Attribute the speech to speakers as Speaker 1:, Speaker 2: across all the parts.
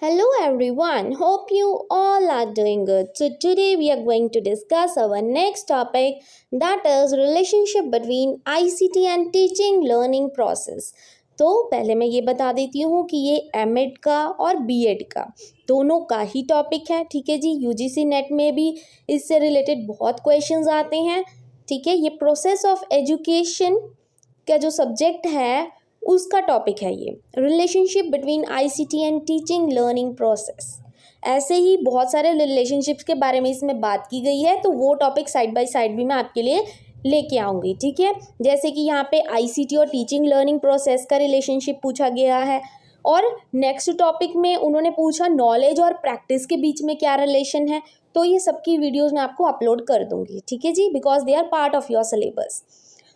Speaker 1: Hello everyone, hope you all are doing good. So today we are going to discuss our next topic, that is relationship between ICT and teaching learning process. तो पहले मैं ये बता देती हूँ कि ये एमएड का और बीएड का दोनों का ही टॉपिक है। ठीक है जी, यूजीसी नेट में भी इससे रिलेटेड बहुत क्वेश्चंस आते हैं। ठीक है, ये प्रोसेस ऑफ एजुकेशन का जो सब्जेक्ट है उसका टॉपिक है ये, relationship between ICT and teaching learning process. ऐसे ही बहुत सारे रिलेशनशिप्स के बारे में इसमें बात की गई है, तो वो टॉपिक साइड बाय साइड भी मैं आपके लिए लेके आऊँगी। ठीक है, जैसे कि यहाँ पे आईसीटी और टीचिंग लर्निंग प्रोसेस का रिलेशनशिप पूछा गया है, और नेक्स्ट टॉपिक में उन्होंने पूछा नॉलेज और प्रैक्टिस के बीच में क्या रिलेशन है। तो ये सबकी वीडियोज़ मैं आपको अपलोड कर दूँगी। ठीक है जी, because they are part of your syllabus.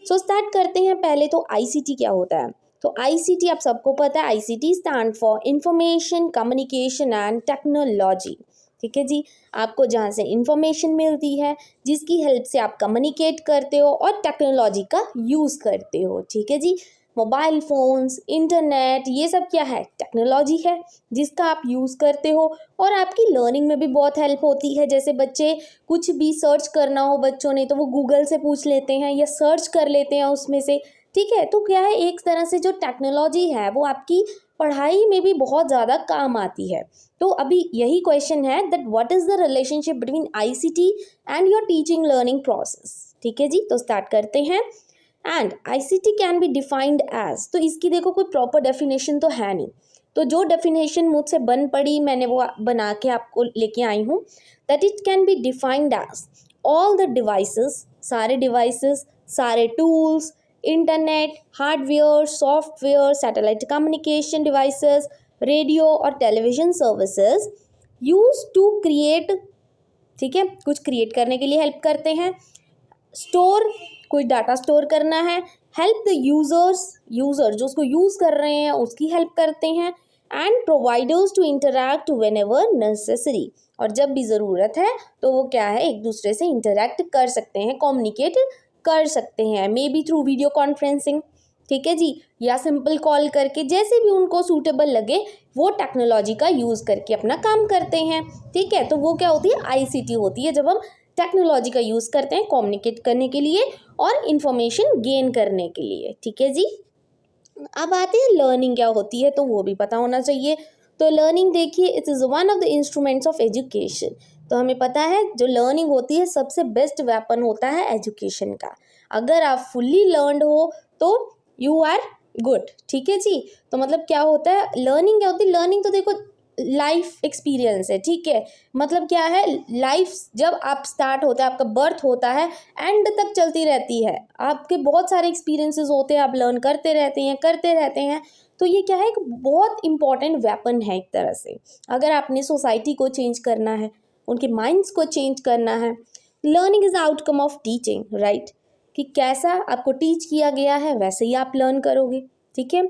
Speaker 1: So start करते हैं। पहले तो आईसीटी क्या होता है। तो आईसीटी आप सबको पता है, ICT stand for information communication and technology. ठीक है जी, आपको जहाँ से इंफॉर्मेशन मिलती है, जिसकी हेल्प से आप कम्युनिकेट करते हो और टेक्नोलॉजी का यूज़ करते हो। ठीक है जी, मोबाइल फ़ोन्स, इंटरनेट, ये सब क्या है, टेक्नोलॉजी है जिसका आप यूज़ करते हो। और आपकी लर्निंग में भी बहुत हेल्प होती है। जैसे बच्चे कुछ भी सर्च करना हो बच्चों ने, तो वो गूगल से पूछ लेते हैं या सर्च कर लेते हैं उसमें से। ठीक है, तो क्या है, एक तरह से जो टेक्नोलॉजी है वो आपकी पढ़ाई में भी बहुत ज़्यादा काम आती है। तो अभी यही क्वेश्चन है that what is the relationship between ICT and your teaching learning process. ठीक है जी, तो स्टार्ट करते हैं। And ICT can be defined as, तो इसकी देखो कोई प्रॉपर डेफिनेशन तो है नहीं, तो जो डेफिनेशन मुझसे बन पड़ी मैंने वो बना के आपको लेके आई हूँ। That it can be defined as all the devices, सारे डिवाइसेस, सारे tools, internet, hardware, software, satellite communication devices, radio और television services use to create, ठीक है, कुछ क्रिएट करने के लिए हेल्प करते हैं। स्टोर, कोई डाटा स्टोर करना है। हेल्प द यूज़र जो उसको यूज़ कर रहे हैं उसकी हेल्प करते हैं। And providers to interact whenever necessary, और जब भी ज़रूरत है तो वो क्या है, एक दूसरे से इंटरैक्ट कर सकते हैं, कम्युनिकेट कर सकते हैं, may be through video conferencing. ठीक है जी, या सिंपल कॉल करके, जैसे भी उनको सूटेबल लगे वो टेक्नोलॉजी का यूज़ करके अपना काम करते हैं। ठीक है, तो वो क्या होती है, आईसीटी होती है, जब हम टेक्नोलॉजी का यूज़ करते हैं कम्युनिकेट करने के लिए और इन्फॉर्मेशन गेन करने के लिए। ठीक है जी, अब आते हैं लर्निंग क्या होती है, तो वो भी पता होना चाहिए। तो लर्निंग देखिए, it is one of the instruments of education. तो हमें पता है जो लर्निंग होती है सबसे बेस्ट वेपन होता है एजुकेशन का। अगर आप फुल्ली लर्नड हो तो यू आर गुड। ठीक है जी, तो मतलब क्या होता है, लर्निंग क्या होती है, लर्निंग तो देखो लाइफ एक्सपीरियंस है। ठीक है, मतलब क्या है, लाइफ जब आप स्टार्ट होता है, आपका बर्थ होता है, एंड तक चलती रहती है, आपके बहुत सारे एक्सपीरियंसेस होते हैं, आप लर्न करते रहते हैं। तो ये क्या है, एक बहुत इंपॉर्टेंट वेपन है एक तरह से। अगर आपने सोसाइटी को चेंज करना है, उनके माइंड्स को चेंज करना है, learning is outcome of teaching, right, कि कैसा आपको टीच किया गया है वैसे ही आप लर्न करोगे। ठीक है,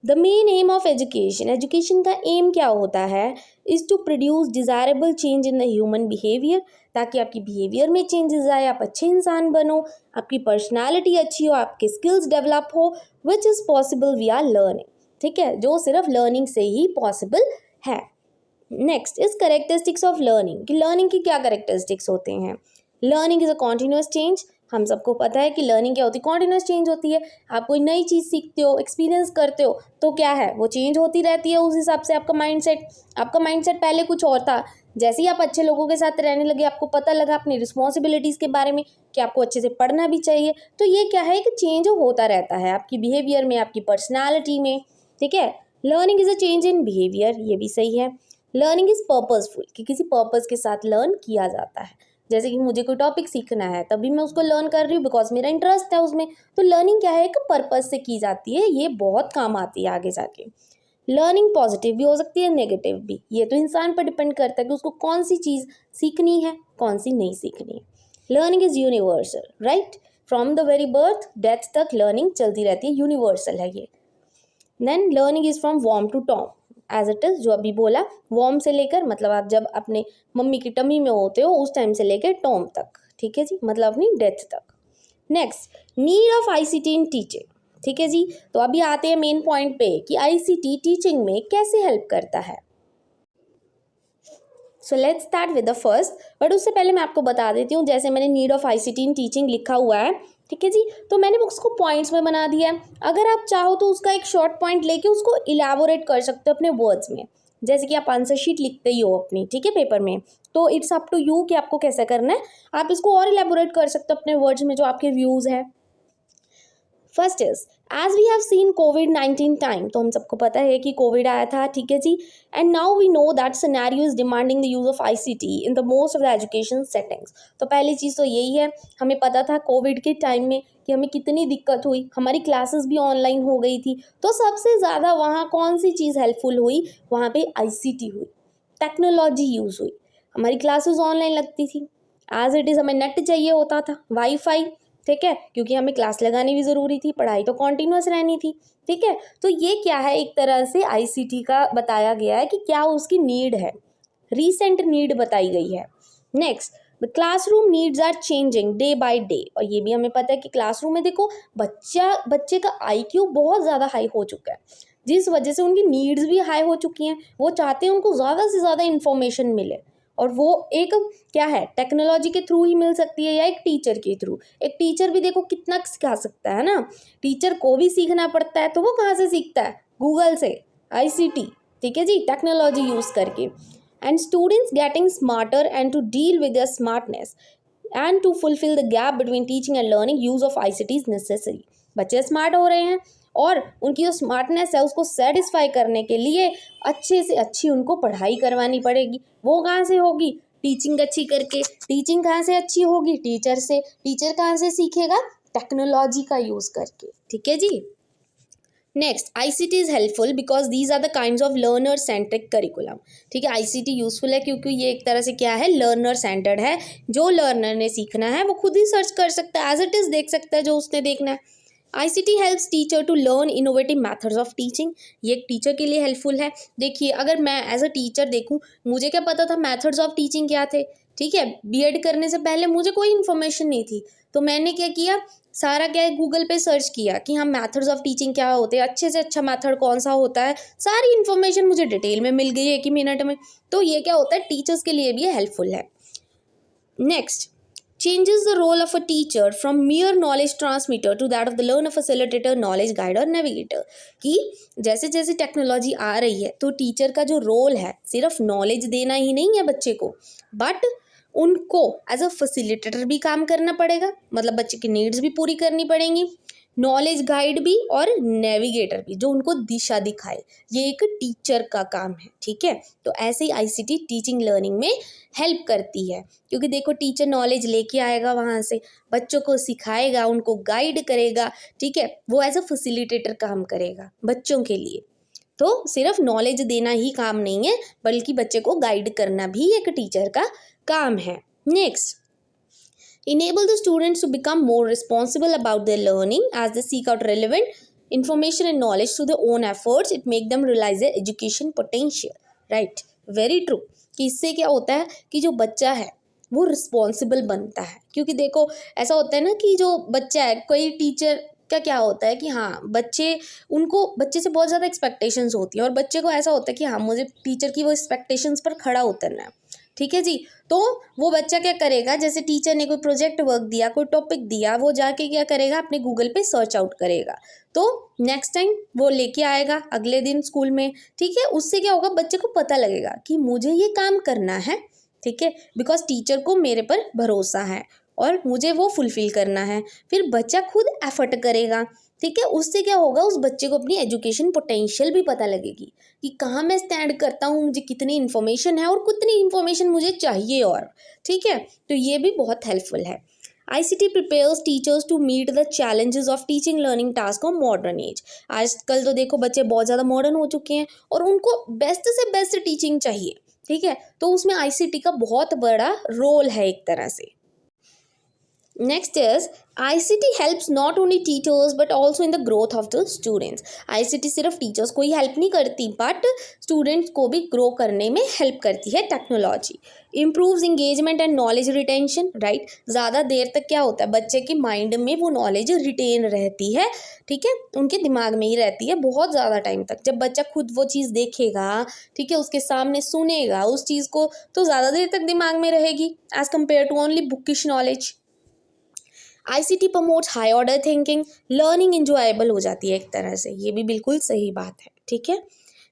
Speaker 1: the main aim of education, education का एम क्या होता है, is to produce desirable change in the human behaviour, ताकि आपकी बिहेवियर में चेंजेस आए, आप अच्छे इंसान बनो, आपकी पर्सनालिटी अच्छी हो, आपके स्किल्स डेवलप हो, which is possible we are learning. ठीक है, जो सिर्फ लर्निंग से ही पॉसिबल है। Next is characteristics of learning, कि लर्निंग की क्या करेक्टरिस्टिक्स होते हैं। Learning is a continuous change, हम सबको पता है कि लर्निंग क्या होती है, कॉन्टिन्यूस चेंज होती है। आप कोई नई चीज़ सीखते हो, एक्सपीरियंस करते हो, तो क्या है, वो चेंज होती रहती है। उस हिसाब से आपका माइंडसेट पहले कुछ और था, जैसे ही आप अच्छे लोगों के साथ रहने लगे, आपको पता लगा अपनी रिस्पॉन्सिबिलिटीज़ के बारे में कि आपको अच्छे से पढ़ना भी चाहिए, तो ये क्या है कि चेंज होता रहता है आपकी बिहेवियर में, आपकी पर्सनैलिटी में। ठीक है, learning is a change in behaviour, ये भी सही है। लर्निंग इज़ पर्पसफुल, कि किसी पर्पस के साथ लर्न किया जाता है। जैसे कि मुझे कोई टॉपिक सीखना है, तभी मैं उसको लर्न कर रही हूँ बिकॉज मेरा इंटरेस्ट है उसमें। तो लर्निंग क्या है, एक पर्पस से की जाती है, ये बहुत काम आती है आगे जाके। लर्निंग पॉजिटिव भी हो सकती है, नेगेटिव भी, ये तो इंसान पर डिपेंड करता है कि उसको कौन सी चीज़ सीखनी है, कौन सी नहीं सीखनी है। Learning is universal, right, from the very birth death तक लर्निंग चलती रहती है, यूनिवर्सल है ये। देन लर्निंग इज़ फ्रॉम वॉर्म to tomb, as it is, जो अभी बोला, वॉर्म से लेकर, मतलब आप जब अपने मम्मी की टमी में होते हो उस टाइम से लेकर टॉम तक। ठीक है जी, मतलब अपनी डेथ तक। Next, need of ICT in teaching. ठीक है जी, तो अभी आते हैं मेन पॉइंट पे कि आईसीटी टीचिंग में कैसे हेल्प करता है। So let's start with the first, but उससे पहले मैं आपको बता देती हूँ, जैसे मैंने need of ICT in teaching लिखा हुआ है, ठीक है जी, तो मैंने उसको पॉइंट्स में बना दिया है। अगर आप चाहो तो उसका एक शॉर्ट पॉइंट लेके उसको इलैबोरेट कर सकते हो अपने वर्ड्स में, जैसे कि आप आंसर शीट लिखते ही हो अपनी, ठीक है, पेपर में। तो इट्स अप टू यू कि आपको कैसा करना है, आप इसको और इलैबोरेट कर सकते हो अपने वर्ड्स में जो आपके व्यूज़ है। First is as we have seen कोविड-19 टाइम, तो हम सबको पता है कि कोविड आया था, ठीक है जी, and now we know that scenario is demanding the use of ICT in the most of the education settings. तो पहली चीज़ तो यही है, हमें पता था कोविड के टाइम में कि हमें कितनी दिक्कत हुई, हमारी क्लासेस भी ऑनलाइन हो गई थी, तो सबसे ज़्यादा वहाँ कौन सी चीज़ हेल्पफुल हुई, वहाँ पे आईसीटी हुई, टेक्नोलॉजी यूज़ हुई। हमारी क्लासेस ऑनलाइन लगती थी, एज इट इज़ हमें नेट चाहिए होता था, वाईफाई, ठीक है, क्योंकि हमें क्लास लगानी भी ज़रूरी थी, पढ़ाई तो कॉन्टिन्यूस रहनी थी, ठीक है। तो ये क्या है, एक तरह से आईसीटी का बताया गया है कि क्या उसकी नीड है, रीसेंट नीड बताई गई है। Next, the classroom needs are changing day by day, और ये भी हमें पता है कि क्लासरूम में देखो बच्चे का आईक्यू बहुत ज़्यादा हाई हो चुका है, जिस वजह से उनकी नीड्स भी हाई हो चुकी हैं। वो चाहते हैं उनको ज़्यादा से ज़्यादा इन्फॉर्मेशन मिले, और वो एक क्या है, टेक्नोलॉजी के थ्रू ही मिल सकती है या एक टीचर के थ्रू। एक टीचर भी देखो कितना सिखा सकता है ना, टीचर को भी सीखना पड़ता है, तो वो कहाँ से सीखता है, गूगल से, आईसीटी, ठीक है जी, टेक्नोलॉजी यूज़ करके। And students getting smarter and to deal with their smartness and to fulfil the gap between teaching and learning, use of ICT is necessary. बच्चे स्मार्ट हो रहे हैं और उनकी जो स्मार्टनेस है उसको सेटिस्फाई करने के लिए अच्छे से अच्छी उनको पढ़ाई करवानी पड़ेगी। वो कहाँ से होगी, टीचिंग अच्छी करके। टीचिंग कहाँ से अच्छी होगी, टीचर से। टीचर कहाँ से सीखेगा, टेक्नोलॉजी का यूज़ करके, ठीक है जी। Next, ICT is helpful because these are the kinds of learner centric curriculum, ठीक है। आईसीटी यूजफुल है क्योंकि ये एक तरह से क्या है, लर्नर सेंटर्ड है। जो लर्नर ने सीखना है वो खुद ही सर्च कर सकता है, एज इट इज़ देख सकता है जो उसने देखना है। ICT helps teacher to learn innovative methods of teaching, ये एक टीचर के लिए हेल्पफुल है। देखिए, अगर मैं एज अ टीचर देखूँ, मुझे क्या पता था मैथड्स ऑफ टीचिंग क्या थे, ठीक है। बीएड करने से पहले मुझे कोई इन्फॉर्मेशन नहीं थी, तो मैंने क्या किया, सारा क्या है, गूगल पे सर्च किया कि हाँ मैथड्स ऑफ टीचिंग क्या होते हैं, अच्छे से अच्छा मैथड कौन सा होता है, सारी इन्फॉर्मेशन मुझे डिटेल में मिल गई 1 ही मिनट में। तो ये क्या होता है, टीचर्स के लिए भी हेल्पफुल है। Next, changes the role of a teacher from mere knowledge transmitter to that of the learner facilitator, knowledge guide और navigator। कि जैसे जैसे टेक्नोलॉजी आ रही है तो टीचर का जो रोल है सिर्फ नॉलेज देना ही नहीं है बच्चे को, बट उनको एज अ फैसिलिटेटर भी काम करना पड़ेगा, मतलब बच्चे की नीड्स भी पूरी करनी पड़ेंगी, नॉलेज गाइड भी और नेविगेटर भी, जो उनको दिशा दिखाए। ये एक टीचर का काम है, ठीक है। तो ऐसे ही आईसीटी टीचिंग लर्निंग में हेल्प करती है, क्योंकि देखो टीचर नॉलेज लेके आएगा वहाँ से, बच्चों को सिखाएगा, उनको गाइड करेगा, ठीक है। वो एज अ फैसिलिटेटर काम करेगा बच्चों के लिए। तो सिर्फ नॉलेज देना ही काम नहीं है, बल्कि बच्चे को गाइड करना भी एक टीचर का काम है। Next, enable the students to become more responsible about their learning as they seek out relevant information and knowledge through their own efforts. It make them realize their education potential, right? Very true। कि इससे क्या होता है कि जो बच्चा है वो रिस्पॉन्सिबल बनता है, क्योंकि देखो ऐसा होता है ना कि जो बच्चा है, कोई टीचर का क्या होता है कि हाँ बच्चे से बहुत ज़्यादा एक्सपेक्टेशंस होती हैं, और बच्चे को ऐसा होता है कि हाँ मुझे टीचर की वो एक्सपेक्टेशंस पर खड़ा उतरना है, ठीक है जी। तो वो बच्चा क्या करेगा, जैसे टीचर ने कोई प्रोजेक्ट वर्क दिया, कोई टॉपिक दिया, वो जाके क्या करेगा, अपने गूगल पे सर्च आउट करेगा, तो नेक्स्ट टाइम वो लेके आएगा अगले दिन स्कूल में, ठीक है। उससे क्या होगा, बच्चे को पता लगेगा कि मुझे ये काम करना है, ठीक है, बिकॉज टीचर को मेरे पर भरोसा है और मुझे वो फुलफिल करना है। फिर बच्चा खुद एफर्ट करेगा, ठीक है। उससे क्या होगा, उस बच्चे को अपनी एजुकेशन पोटेंशियल भी पता लगेगी कि कहाँ मैं स्टैंड करता हूँ, मुझे कितनी इन्फॉर्मेशन है और कितनी इन्फॉर्मेशन मुझे चाहिए, और ठीक है। तो ये भी बहुत हेल्पफुल है। ICT prepares teachers to meet the challenges of teaching learning task of modern age. आजकल तो देखो बच्चे बहुत ज़्यादा मॉडर्न हो चुके हैं और उनको बेस्ट से बेस्ट टीचिंग चाहिए, ठीक है। तो उसमें आईसीटी का बहुत बड़ा रोल है एक तरह से। Next is ICT helps not only teachers but also in the growth of the students. ICT सिर्फ टीचर्स को ही हेल्प नहीं करती बट स्टूडेंट्स को भी ग्रो करने में हेल्प करती है technology. Improves engagement and knowledge retention, right. ज़्यादा देर तक क्या होता है, बच्चे के माइंड में वो नॉलेज रिटेन रहती है, ठीक है, उनके दिमाग में ही रहती है बहुत ज़्यादा टाइम तक. जब बच्चा खुद वो चीज़ देखेगा, ठीक है, उसके सामने सुनेगा उस चीज़ को, तो ज़्यादा देर तक दिमाग में रहेगी as compare to only bookish knowledge. ICT promotes high order thinking, learning enjoyable हो जाती है एक तरह से, ये भी बिल्कुल सही बात है, ठीक है.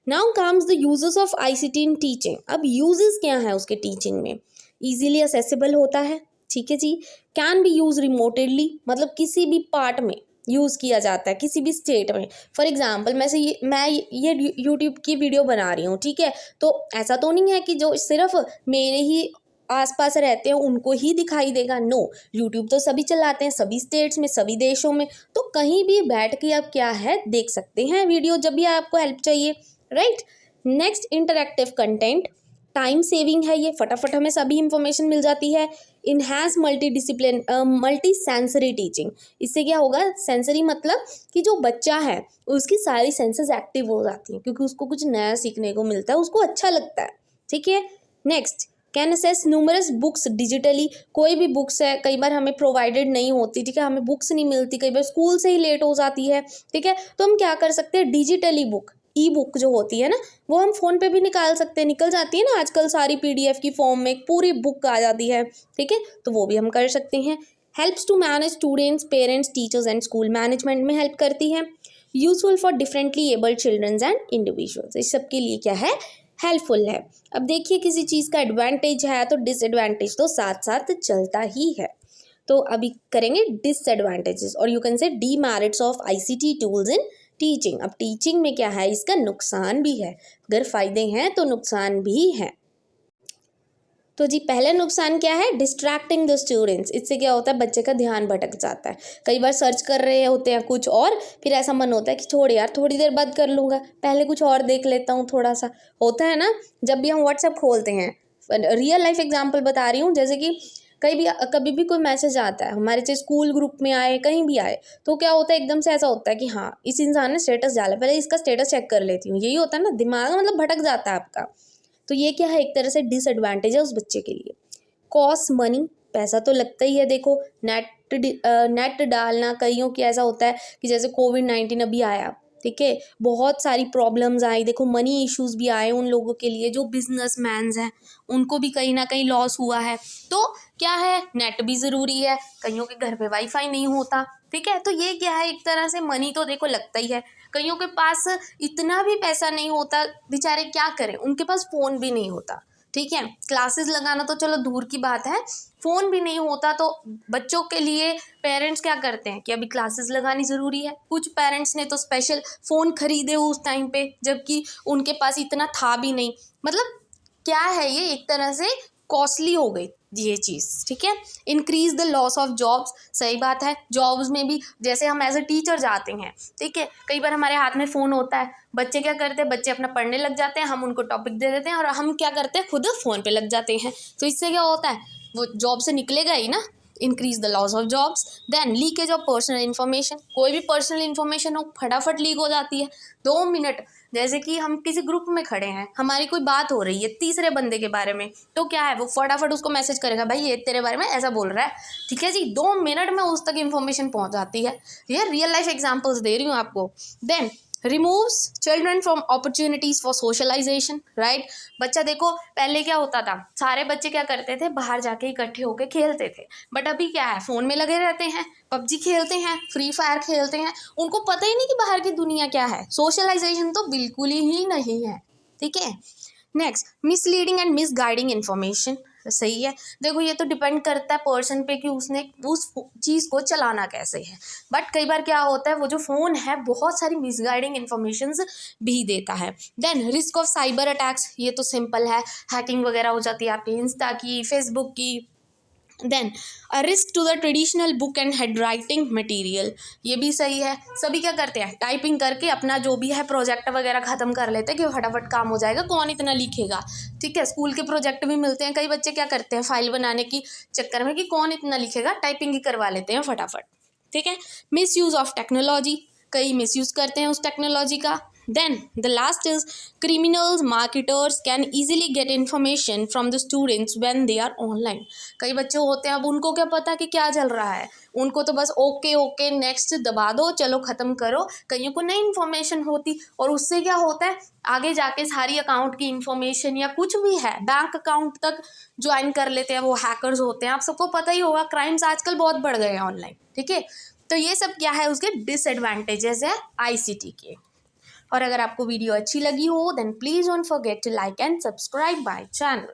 Speaker 1: Now comes the uses of ICT in teaching. अब यूजेस क्या है उसके टीचिंग में. इजीली असेसिबल होता है, ठीक है जी. कैन बी यूज रिमोटेडली, मतलब किसी भी पार्ट में यूज़ किया जाता है, किसी भी स्टेट में. फॉर एग्जाम्पल मैं ये यूट्यूब की वीडियो बना रही हूँ, ठीक है, तो ऐसा तो नहीं है कि जो सिर्फ मेरे ही आसपास रहते हैं उनको ही दिखाई देगा. नो, यूट्यूब तो सभी चलाते हैं, सभी स्टेट्स में, सभी देशों में, तो कहीं भी बैठ के आप क्या है देख सकते हैं वीडियो जब भी आपको हेल्प चाहिए, right. Next, interactive content, time saving है ये, फटाफट हमें सभी इंफॉर्मेशन मिल जाती है. इनहैंस मल्टी सेंसरी टीचिंग, इससे क्या होगा, सेंसरी मतलब कि जो बच्चा है उसकी सारी सेंसेस एक्टिव हो जाती हैं क्योंकि उसको कुछ नया सीखने को मिलता है, उसको अच्छा लगता है, ठीक है. Next, can assess numerous books digitally, कोई भी बुक्स है कई बार हमें प्रोवाइडेड नहीं होती, ठीक है, हमें बुक्स नहीं मिलती, कई बार स्कूल से ही लेट हो जाती है, ठीक है, तो हम क्या कर सकते हैं, डिजिटली बुक, ई बुक जो होती है ना, वो हम फ़ोन पे भी निकाल सकते हैं, निकल जाती है ना आजकल सारी PDF की फॉर्म में एक पूरी बुक आ जाती है, ठीक है, तो वो भी हम कर सकते हैं. Helps to manage students, parents, teachers and school management में हेल्प करती है. Useful for differently abled childrens and individuals, इस सब के लिए क्या है, हेल्पफुल है. अब देखिए किसी चीज़ का एडवांटेज है तो डिसएडवांटेज तो साथ साथ चलता ही है. तो अभी करेंगे डिसएडवांटेजेस और you can say demerits of ICT tools in teaching. अब टीचिंग में क्या है, इसका नुकसान भी है, अगर फ़ायदे हैं तो नुकसान भी है. तो जी पहला नुकसान क्या है, डिस्ट्रैक्टिंग द स्टूडेंट्स. इससे क्या होता है, बच्चे का ध्यान भटक जाता है. कई बार सर्च कर रहे होते हैं कुछ और, फिर ऐसा मन होता है कि छोड़ यार थोड़ी देर बाद कर लूँगा, पहले कुछ और देख लेता हूँ थोड़ा सा. होता है ना, जब भी हम व्हाट्सएप खोलते हैं, रियल लाइफ एग्जाम्पल बता रही हूँ, जैसे कि कभी भी कोई मैसेज आता है हमारे, चाहे स्कूल ग्रुप में आए कहीं भी आए, तो क्या होता है एकदम से ऐसा होता है कि हाँ इस इंसान ने स्टेटस डाला, पहले इसका स्टेटस चेक कर लेती हूँ. यही होता है ना, दिमाग मतलब भटक जाता है आपका. तो ये क्या है, एक तरह से डिसएडवांटेज है उस बच्चे के लिए. कॉस्ट मनी, पैसा तो लगता ही है. देखो नेट डालना, कईयों की ऐसा होता है कि जैसे COVID-19 अभी आया, ठीक है, बहुत सारी प्रॉब्लम्स आई, देखो मनी इश्यूज भी आए उन लोगों के लिए जो बिजनेसमैन्स हैं, उनको भी कहीं ना कहीं लॉस हुआ है. तो क्या है, नेट भी ज़रूरी है, कईयों के घर पे वाईफाई नहीं होता, ठीक है, तो ये क्या है, एक तरह से मनी तो देखो लगता ही है. कईयों के पास इतना भी पैसा नहीं होता, बेचारे क्या करें, उनके पास फ़ोन भी नहीं होता, ठीक है, क्लासेस लगाना तो चलो दूर की बात है, फ़ोन भी नहीं होता. तो बच्चों के लिए पेरेंट्स क्या करते हैं कि अभी क्लासेस लगानी ज़रूरी है. कुछ पेरेंट्स ने तो स्पेशल फ़ोन खरीदे उस टाइम पे, जबकि उनके पास इतना था भी नहीं. मतलब क्या है, ये एक तरह से कॉस्टली हो गई ये चीज़, ठीक है. Increase the loss of jobs, सही बात है, जॉब्स में भी जैसे हम एज ए टीचर जाते हैं, ठीक है, कई बार हमारे हाथ में फ़ोन होता है, बच्चे क्या करते हैं, बच्चे अपना पढ़ने लग जाते हैं, हम उनको टॉपिक दे देते हैं और हम क्या करते हैं, खुद फ़ोन पे लग जाते हैं. तो इससे क्या होता है, वो जॉब से निकलेगा ही ना. Increase the loss of jobs. Then leakage of personal information, कोई भी पर्सनल इन्फॉर्मेशन हो फटाफट लीक हो जाती है 2 मिनट. जैसे कि हम किसी ग्रुप में खड़े हैं, हमारी कोई बात हो रही है तीसरे बंदे के बारे में, तो क्या है, वो फटाफट उसको मैसेज करेगा, भाई ये तेरे बारे में ऐसा बोल रहा है, ठीक है जी, 2 मिनट में उस तक इन्फॉर्मेशन पहुंच जाती है. ये रियल लाइफ एग्जांपल्स दे रही हूँ आपको. Then removes children from opportunities for socialisation, right. बच्चा देखो पहले क्या होता था, सारे बच्चे क्या करते थे, बाहर जाके इकट्ठे होकर खेलते थे, बट अभी क्या है, फ़ोन में लगे रहते हैं, PUBG खेलते हैं, फ्री फायर खेलते हैं, उनको पता ही नहीं कि बाहर की दुनिया क्या है. सोशलाइजेशन तो बिल्कुल ही नहीं है, ठीक है. Next, misleading and misguiding information, सही है. देखो ये तो डिपेंड करता है पर्सन पे कि उसने उस चीज़ को चलाना कैसे है, बट कई बार क्या होता है, वो जो फ़ोन है बहुत सारी मिसगाइडिंग इन्फॉर्मेशंस भी देता है. Then risk of cyber attacks, ये तो सिंपल है, हैकिंग वगैरह हो जाती है आपके इंस्टा की, फेसबुक की, then a risk to the traditional book and hand writing material, ये भी सही है। सभी क्या करते हैं, टाइपिंग करके अपना जो भी है प्रोजेक्ट वगैरह ख़त्म कर लेते हैं कि फटाफट काम हो जाएगा, कौन इतना लिखेगा। ठीक है, स्कूल के प्रोजेक्ट भी मिलते हैं, कई बच्चे क्या करते हैं फाइल बनाने की चक्कर में कि कौन इतना लिखेगा, टाइपिंग ही करवा लेते हैं फटाफट। ठीक है, मिस यूज़ ऑफ टेक्नोलॉजी, कई मिस यूज़ करते हैं उस टेक्नोलॉजी का। Then the last is criminals, marketers can easily get information from the students when they are online. कई बच्चे होते हैं, अब उनको क्या पता कि क्या चल रहा है, उनको तो बस ओके ओके नेक्स्ट दबा दो, चलो ख़त्म करो। कईयों को नई इन्फॉर्मेशन होती, और उससे क्या होता है आगे जाके सारी अकाउंट की इन्फॉर्मेशन या कुछ भी है बैंक अकाउंट तक ज्वाइन कर लेते हैं, वो हैकर्स होते हैं। आप सबको पता ही होगा, क्राइम्स आजकल बहुत बढ़ गए हैं ऑनलाइन। ठीक है, तो ये सब क्या है, उसके डिसएडवांटेजेस है ICT के। और अगर आपको वीडियो अच्छी लगी हो then please don't forget to like and subscribe my channel.